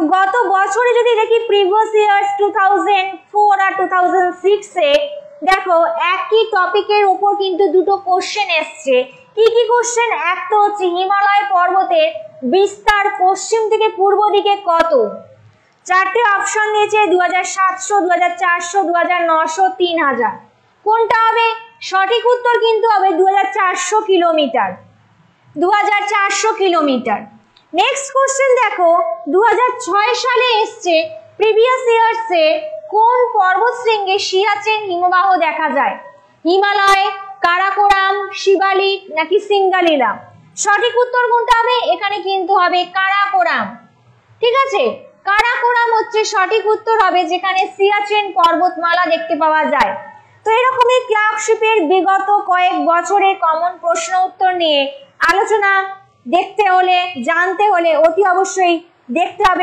গত বছরে যদি দেখি প্রিভিয়াস ইয়ার্স 2004 আর 2006 এ দেখো একই টপিকের উপর কিন্তু দুটো কোশ্চেন এসছে। কি কি কোশ্চেন? এক তো হচ্ছে হিমালয় পর্বতের বিস্তার পশ্চিম থেকে পূর্ব দিকে কত। চারটে অপশন দিয়েছে 2700, 2400, 2900, 3000। কোনটা হবে? সঠিক উত্তর কিন্তু হবে 2400 কিলোমিটার। 2400 কিলোমিটার। নেক্সট কোশ্চেন দেখো 2006 সালে এসছে প্রিভিয়াস ইয়ার্সে কোন পর্বতশৃঙ্গে সিয়াচেন হিমবাহ দেখা যায়? হিমালয়, কারাকোরাম, শিবালিক নাকি সিঙ্গালিলা? সঠিক উত্তর কোনটা হবে? এখানে কিন্তু হবে কারাকোরাম। ঠিক আছে, কারাকোরাম হচ্ছে সঠিক উত্তর হবে, যেখানে সিয়াচেন পর্বতমালা দেখতে পাওয়া যায়। তো এরকমই ক্লার্কশিপের বিগত কয়েক বছরের কমন প্রশ্ন উত্তর নিয়ে আলোচনা দেখতে হলে, জানতে হলে অতি অবশ্যই দেখতে হবে